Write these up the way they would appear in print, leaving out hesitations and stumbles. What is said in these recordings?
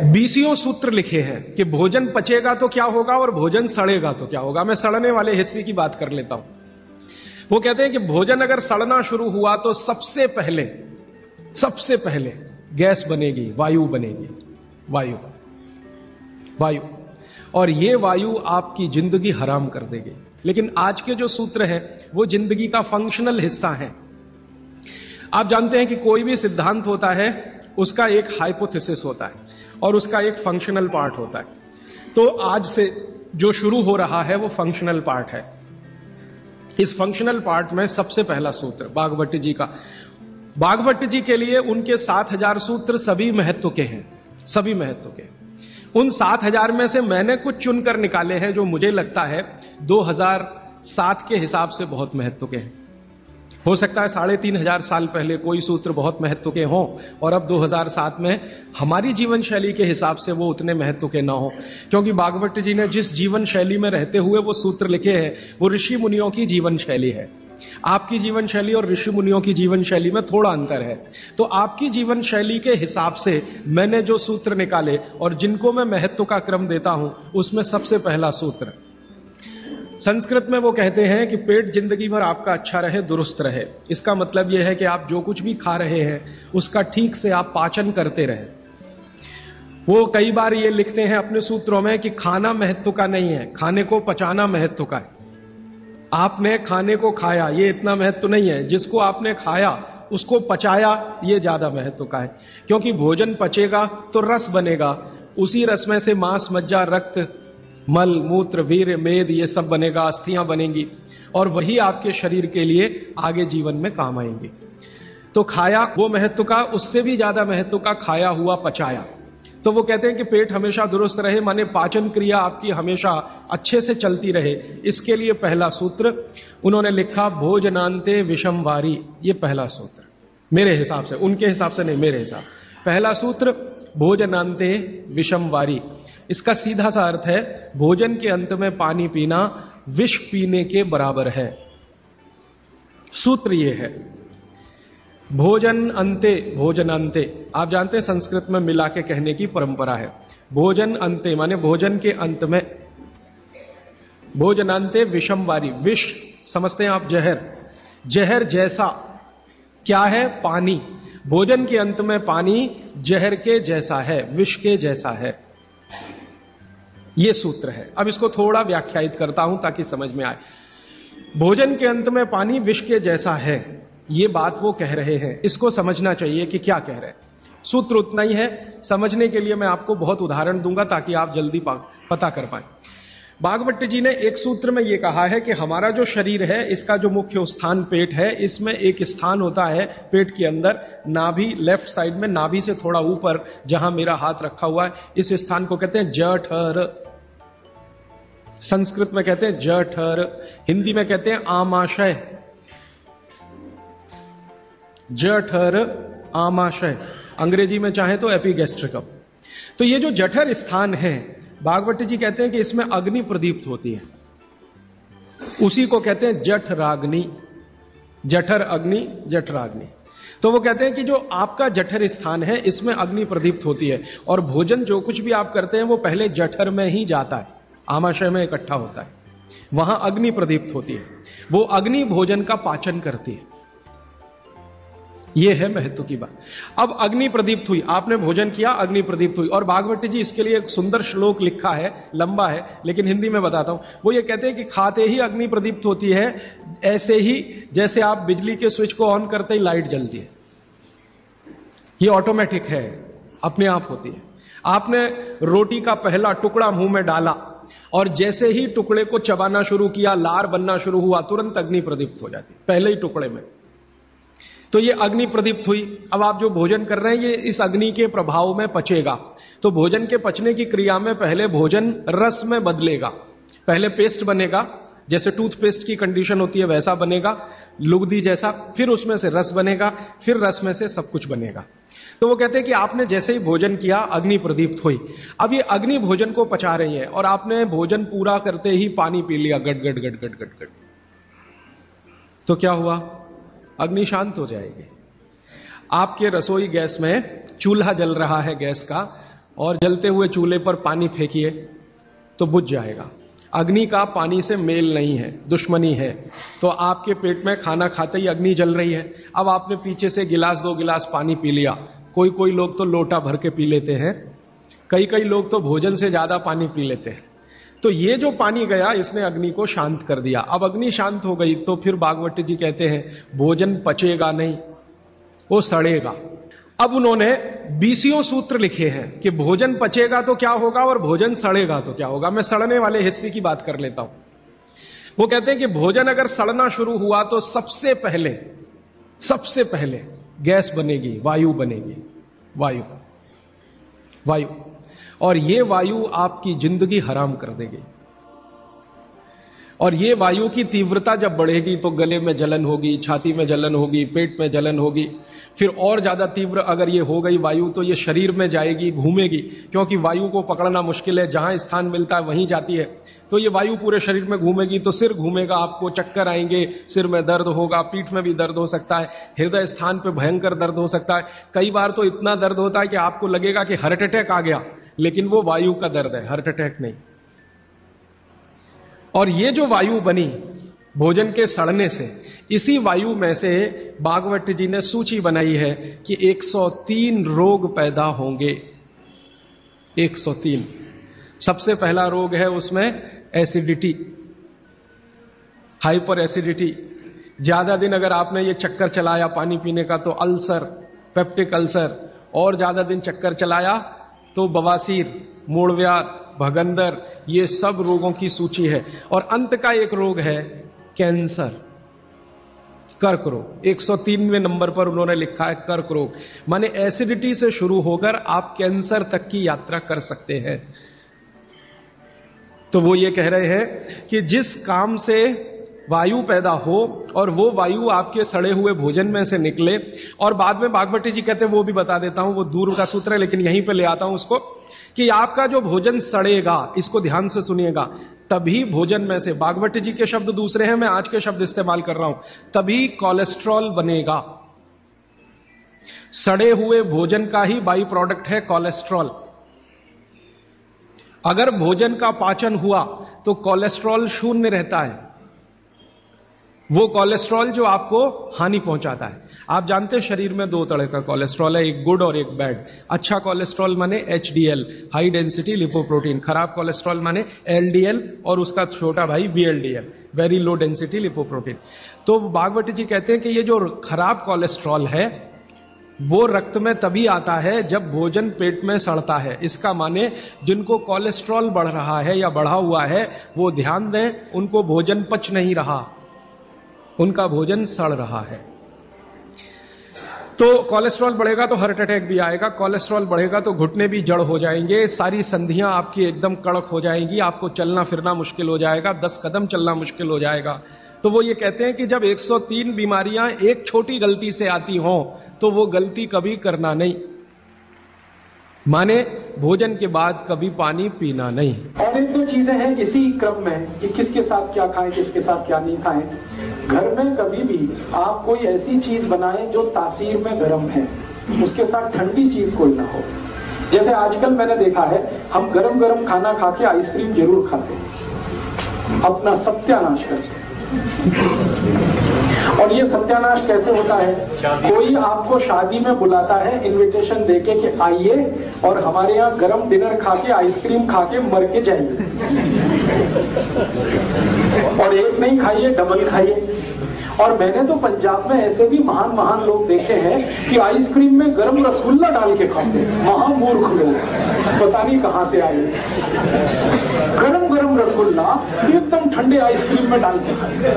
बीसियों सूत्र लिखे हैं कि भोजन पचेगा तो क्या होगा और भोजन सड़ेगा तो क्या होगा। मैं सड़ने वाले हिस्से की बात कर लेता हूं। वो कहते हैं कि भोजन अगर सड़ना शुरू हुआ तो सबसे पहले गैस बनेगी, वायु बनेगी, वायु, और ये वायु आपकी जिंदगी हराम कर देगी। लेकिन आज के जो सूत्र हैं वो जिंदगी का फंक्शनल हिस्सा है। आप जानते हैं कि कोई भी सिद्धांत होता है उसका एक हाइपोथेसिस होता है और उसका एक फंक्शनल पार्ट होता है। तो आज से जो शुरू हो रहा है वो फंक्शनल पार्ट है। इस फंक्शनल पार्ट में सबसे पहला सूत्र बागभट्ट जी का। बागभट्ट जी के लिए उनके 7000 सूत्र सभी महत्व के हैं, सभी महत्व के। उन 7000 में से मैंने कुछ चुनकर निकाले हैं जो मुझे लगता है 2007 के हिसाब से बहुत महत्व के हैं। हो सकता है 3500 साल पहले कोई सूत्र बहुत महत्व के हों और अब 2007 में हमारी जीवन शैली के हिसाब से वो उतने महत्व के ना हो, क्योंकि बागभट्ट जी ने जिस जीवन शैली में रहते हुए वो सूत्र लिखे हैं वो ऋषि मुनियों की जीवन शैली है। आपकी जीवन शैली और ऋषि मुनियों की जीवन शैली में थोड़ा अंतर है। तो आपकी जीवन शैली के हिसाब से मैंने जो सूत्र निकाले और जिनको मैं महत्व का क्रम देता हूं उसमें सबसे पहला सूत्र, संस्कृत में वो कहते हैं कि पेट जिंदगी भर आपका अच्छा रहे, दुरुस्त रहे। इसका मतलब यह है कि आप जो कुछ भी खा रहे हैं उसका ठीक से आप पाचन करते रहे। वो कई बार ये लिखते हैं अपने सूत्रों में कि खाना महत्व का नहीं है, खाने को पचाना महत्व का है। आपने खाने को खाया ये इतना महत्व नहीं है, जिसको आपने खाया उसको पचाया ये ज्यादा महत्व का है। क्योंकि भोजन पचेगा तो रस बनेगा, उसी रस में से मांस, मज्जा, रक्त, मल, मूत्र, वीर्य, मेद ये सब बनेगा, अस्थियां बनेंगी और वही आपके शरीर के लिए आगे जीवन में काम आएंगे। तो खाया वो महत्व का, उससे भी ज्यादा महत्व का खाया हुआ पचाया। तो वो कहते हैं कि पेट हमेशा दुरुस्त रहे, माने पाचन क्रिया आपकी हमेशा अच्छे से चलती रहे। इसके लिए पहला सूत्र उन्होंने लिखा भोजनांते विषम वारी। ये पहला सूत्र मेरे हिसाब से, उनके हिसाब से नहीं, मेरे हिसाब से पहला सूत्र भोजनांते विषम वारी। इसका सीधा सा अर्थ है भोजन के अंत में पानी पीना विष पीने के बराबर है। सूत्र यह है भोजन अंते, भोजन अंते। आप जानते हैं संस्कृत में मिला के कहने की परंपरा है। भोजन अंते माने भोजन के अंत में, भोजनांते विषम वारी। विष समझते हैं आप, जहर, जहर जैसा क्या है? पानी। भोजन के अंत में पानी जहर के जैसा है, विष के जैसा है। यह सूत्र है। अब इसको थोड़ा व्याख्यायित करता हूं ताकि समझ में आए। भोजन के अंत में पानी विष के जैसा है, यह बात वो कह रहे हैं। इसको समझना चाहिए कि क्या कह रहे हैं। सूत्र उतना ही है, समझने के लिए मैं आपको बहुत उदाहरण दूंगा ताकि आप जल्दी पता कर पाए। बागभट्ट जी ने एक सूत्र में यह कहा है कि हमारा जो शरीर है इसका जो मुख्य स्थान पेट है, इसमें एक स्थान होता है पेट के अंदर, नाभि, लेफ्ट साइड में, नाभि से थोड़ा ऊपर जहां मेरा हाथ रखा हुआ है, इस स्थान को कहते हैं जठर। संस्कृत में कहते हैं जठर, हिंदी में कहते हैं आमाशय। जठर, आमाशय, अंग्रेजी में चाहे तो एपिगैस्ट्रिकम। तो ये जो जठर स्थान है, बागभट्ट जी कहते हैं कि इसमें अग्नि प्रदीप्त होती है, उसी को कहते हैं जठराग्नि। जठर अग्नि, जठराग्नि। तो वो कहते हैं कि जो आपका जठर स्थान है इसमें अग्नि प्रदीप्त होती है और भोजन जो कुछ भी आप करते हैं वो पहले जठर में ही जाता है, आमाशय में इकट्ठा होता है, वहां अग्नि प्रदीप्त होती है। वो अग्नि भोजन का पाचन करती है। यह है महत्व की बात। अब अग्नि प्रदीप्त हुई, आपने भोजन किया, अग्नि प्रदीप्त हुई। और बागभट्ट जी इसके लिए एक सुंदर श्लोक लिखा है, लंबा है लेकिन हिंदी में बताता हूं। वो ये कहते हैं कि खाते ही अग्नि प्रदीप्त होती है, ऐसे ही जैसे आप बिजली के स्विच को ऑन करते ही लाइट जलती है। ये ऑटोमेटिक है, अपने आप होती है। आपने रोटी का पहला टुकड़ा मुंह में डाला और जैसे ही टुकड़े को चबाना शुरू किया, लार बनना शुरू हुआ, तुरंत अग्नि प्रदीप्त हो जाती, पहले ही टुकड़े में। तो ये अग्नि प्रदीप्त हुई। अब आप जो भोजन कर रहे हैं ये इस अग्नि के प्रभाव में पचेगा। तो भोजन के पचने की क्रिया में पहले भोजन रस में बदलेगा। पहले पेस्ट बनेगा, जैसे टूथपेस्ट की कंडीशन होती है वैसा बनेगा, लुगदी जैसा। फिर उसमें से रस बनेगा, फिर रस में से सब कुछ बनेगा। तो वो कहते हैं कि आपने जैसे ही भोजन किया अग्नि प्रदीप्त हुई। अब ये अग्नि भोजन को पचा रही है और आपने भोजन पूरा करते ही पानी पी लिया, गट गट गट गट गट गट। तो क्या हुआ? अग्नि शांत हो जाएगी। आपके रसोई गैस में चूल्हा जल रहा है गैस का, और जलते हुए चूल्हे पर पानी फेंकिए तो बुझ जाएगा। अग्नि का पानी से मेल नहीं है, दुश्मनी है। तो आपके पेट में खाना खाते ही अग्नि जल रही है, अब आपने पीछे से गिलास 2 गिलास पानी पी लिया, कोई लोग तो लोटा भर के पी लेते हैं, कई लोग तो भोजन से ज्यादा पानी पी लेते हैं। तो ये जो पानी गया इसने अग्नि को शांत कर दिया। अब अग्नि शांत हो गई तो फिर भागवत जी कहते हैं भोजन पचेगा नहीं, वो सड़ेगा। अब उन्होंने 20 सूत्र लिखे हैं कि भोजन पचेगा तो क्या होगा और भोजन सड़ेगा तो क्या होगा। मैं सड़ने वाले हिस्से की बात कर लेता हूं। वो कहते हैं कि भोजन अगर सड़ना शुरू हुआ तो सबसे पहले गैस बनेगी, वायु बनेगी, वायु। और ये वायु आपकी जिंदगी हराम कर देगी। और ये वायु की तीव्रता जब बढ़ेगी तो गले में जलन होगी, छाती में जलन होगी, पेट में जलन होगी। फिर और ज्यादा तीव्र अगर ये हो गई वायु तो ये शरीर में जाएगी, घूमेगी, क्योंकि वायु को पकड़ना मुश्किल है, जहां स्थान मिलता है वहीं जाती है। तो ये वायु पूरे शरीर में घूमेगी तो सिर घूमेगा, आपको चक्कर आएंगे, सिर में दर्द होगा, पीठ में भी दर्द हो सकता है, हृदय स्थान पे भयंकर दर्द हो सकता है। कई बार तो इतना दर्द होता है कि आपको लगेगा कि हार्ट अटैक आ गया, लेकिन वो वायु का दर्द है, हार्ट अटैक नहीं। और ये जो वायु बनी भोजन के सड़ने से, इसी वायु में से भागवत जी ने सूची बनाई है कि 103 रोग पैदा होंगे। 103। सबसे पहला रोग है उसमें एसिडिटी, हाइपर एसिडिटी। ज्यादा दिन अगर आपने ये चक्कर चलाया पानी पीने का तो अल्सर, पेप्टिक अल्सर, और ज्यादा दिन चक्कर चलाया तो बवासीर, मूढ़व्याध, भगंदर, ये सब रोगों की सूची है। और अंत का एक रोग है कैंसर, कर्क रोग। 103वें नंबर पर उन्होंने लिखा है कर्क रोग। माने एसिडिटी से शुरू होकर आप कैंसर तक की यात्रा कर सकते हैं। तो वो ये कह रहे हैं कि जिस काम से वायु पैदा हो और वो वायु आपके सड़े हुए भोजन में से निकले, और बाद में भागवत जी कहते हैं, वो भी बता देता हूं, वो दूर का सूत्र है लेकिन यहीं पे ले आता हूं उसको, कि आपका जो भोजन सड़ेगा, इसको ध्यान से सुनिएगा, तभी भोजन में से, भागवत जी के शब्द दूसरे हैं, मैं आज के शब्द इस्तेमाल कर रहा हूं, तभी कोलेस्ट्रॉल बनेगा। सड़े हुए भोजन का ही बाई प्रोडक्ट है कोलेस्ट्रॉल। अगर भोजन का पाचन हुआ तो कोलेस्ट्रॉल शून्य रहता है, वो कोलेस्ट्रॉल जो आपको हानि पहुंचाता है। आप जानते हैं शरीर में 2 तरह का कोलेस्ट्रॉल है, एक गुड और एक बैड। अच्छा कोलेस्ट्रॉल माने HDL, हाई डेंसिटी लिपोप्रोटीन। खराब कोलेस्ट्रॉल माने LDL और उसका छोटा भाई VLDL, very low density lipoprotein. तो भागवत जी कहते हैं कि ये जो खराब कोलेस्ट्रॉल है वो रक्त में तभी आता है जब भोजन पेट में सड़ता है। इसका माने जिनको कोलेस्ट्रॉल बढ़ रहा है या बढ़ा हुआ है वो ध्यान दें, उनको भोजन पच नहीं रहा, उनका भोजन सड़ रहा है। तो कोलेस्ट्रॉल बढ़ेगा तो हार्ट अटैक भी आएगा, कोलेस्ट्रॉल बढ़ेगा तो घुटने भी जड़ हो जाएंगे, सारी संधियां आपकी एकदम कड़क हो जाएंगी, आपको चलना फिरना मुश्किल हो जाएगा, 10 कदम चलना मुश्किल हो जाएगा। तो वो ये कहते हैं कि जब 103 बीमारियां एक छोटी गलती से आती हों तो वो गलती कभी करना नहीं, माने भोजन के बाद कभी पानी पीना नहीं। और 1-2 चीजें हैं इसी क्रम में कि किसके साथ क्या खाएं, किसके साथ क्या नहीं खाएं। घर में कभी भी आप कोई ऐसी चीज बनाएं जो तासीर में गर्म है, उसके साथ ठंडी चीज कोई ना हो। जैसे आजकल मैंने देखा है, हम गरम गरम खाना खा के आइसक्रीम जरूर खाते हैं, अपना सत्यानाश करते हैं। और ये सत्यानाश कैसे होता है? कोई आपको शादी में बुलाता है इनविटेशन देके कि आइए और हमारे यहाँ गरम डिनर खा के आइसक्रीम खा के मर के जाइए, और एक नहीं खाइए, डबल खाइए। और मैंने तो पंजाब में ऐसे भी महान महान लोग देखे हैं कि आइसक्रीम में गरम रसगुल्ला डाल के खाते हैं। महामूर्ख लोग, पता नहीं कहां से आए, गरम गरम रसगुल्ला एकदम ठंडे आइसक्रीम में डाल के खाते।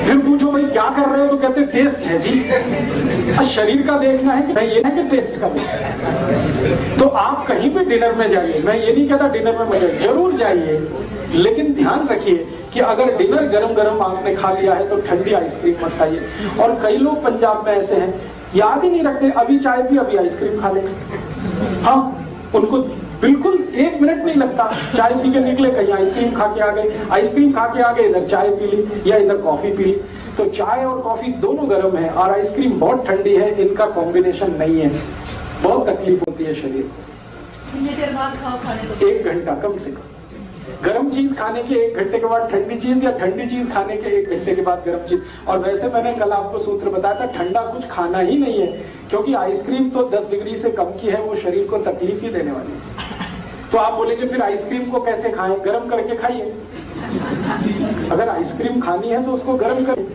फिर पूछो भाई क्या कर रहे हो, तो कहते टेस्ट है जी। शरीर का देखना है कि नहीं, ये है कि टेस्ट का देखना है। तो आप कहीं भी डिनर में जाइए, मैं ये नहीं कहता डिनर में मजे, जरूर जाइए, लेकिन ध्यान रखिए कि अगर डिनर गरम गरम आपने खा लिया है तो ठंडी आइसक्रीम मत खाइए। और कई लोग पंजाब में ऐसे हैं, याद ही नहीं रखते, अभी चाय पी अभी आइसक्रीम खा ले। हाँ, उनको बिल्कुल 1 मिनट नहीं लगता, चाय पी के निकले कहीं आइसक्रीम खा के आ गए, आइसक्रीम खा के आ गए, इधर चाय पी ली या इधर कॉफी पी ली। तो चाय और कॉफी दोनों गर्म है और आइसक्रीम बहुत ठंडी है, इनका कॉम्बिनेशन नहीं है, बहुत तकलीफ होती है शरीर को। कितनी देर बाद खाओ खाने को? 1 घंटा कम से कम। गर्म चीज खाने के 1 घंटे के बाद ठंडी चीज, या ठंडी चीज खाने के 1 घंटे के बाद गर्म चीज। और वैसे मैंने कल आपको सूत्र बताया था, ठंडा कुछ खाना ही नहीं है, क्योंकि आइसक्रीम तो 10 डिग्री से कम की है, वो शरीर को तकलीफ ही देने वाली है। तो आप बोलेंगे फिर आइसक्रीम को कैसे खाएं? गर्म करके खाइए। अगर आइसक्रीम खानी है तो उसको गर्म करिए।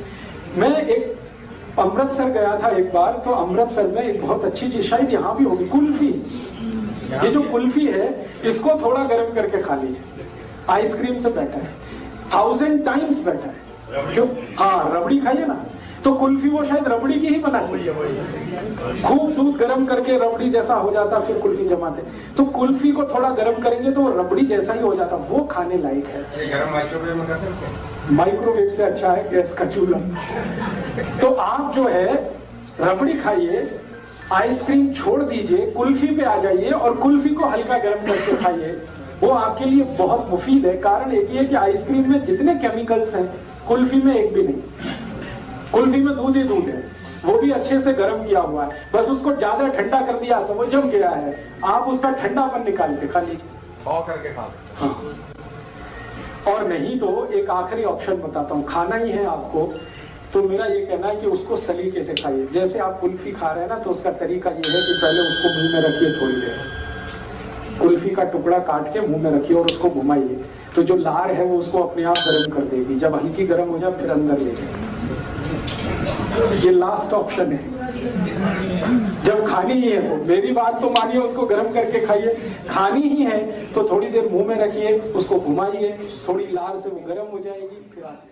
मैं एक अमृतसर गया था एक बार, तो अमृतसर में एक बहुत अच्छी चीज, शायद यहाँ भी होगी, कुल्फी। ये जो कुल्फी है, इसको थोड़ा गर्म करके खा लीजिए, आइसक्रीम से बेटर है, 1000 टाइम्स बेटर है। क्यों? हाँ, रबड़ी खाइए ना, तो कुल्फी वो शायद रबड़ी की ही बनाई है। खूब दूध गर्म करके रबड़ी जैसा हो जाता, फिर कुल्फी जमाते। तो कुल्फी को थोड़ा गर्म करेंगे तो वो रबड़ी जैसा ही हो जाता, वो खाने लायक है। गरम माइक्रोवेव में कर सकते हैं? माइक्रोवेव से अच्छा है गैस का चूल्हा। तो आप जो है रबड़ी खाइए, आइसक्रीम छोड़ दीजिए, कुल्फी पे आ जाइए और कुल्फी को हल्का गर्म करके खाइए, वो आपके लिए बहुत मुफीद है। कारण एक ही है कि आइसक्रीम में जितने केमिकल्स हैं, कुल्फी में एक भी नहीं। कुल्फी में दूध ही दूध है, वो भी अच्छे से गर्म किया हुआ है, बस उसको ज्यादा ठंडा कर दिया तो वो जम गया है। आप उसका ठंडापन निकाल के खा लीजिए, खाओ करके खा। हाँ। और नहीं तो एक आखिरी ऑप्शन बताता हूँ, खाना ही है आपको, तो मेरा ये कहना है कि उसको सलीके से खाइए। जैसे आप कुल्फी खा रहे हैं ना, तो उसका तरीका ये है कि पहले उसको मुंह में रखिए थोड़ी देर, कुल्फी का टुकड़ा काट के मुंह में रखिए और उसको घुमाइए, तो जो लार है वो उसको अपने आप गर्म कर देगी। जब हल्की गर्म हो जाए फिर अंदर ले जाए। ये लास्ट ऑप्शन है। जब खानी ही है तो मेरी बात तो मानिए, उसको गर्म करके खाइए। खानी ही है तो थोड़ी देर मुंह में रखिए, उसको घुमाइए, थोड़ी लार से वो गर्म हो जाएगी, फिर आप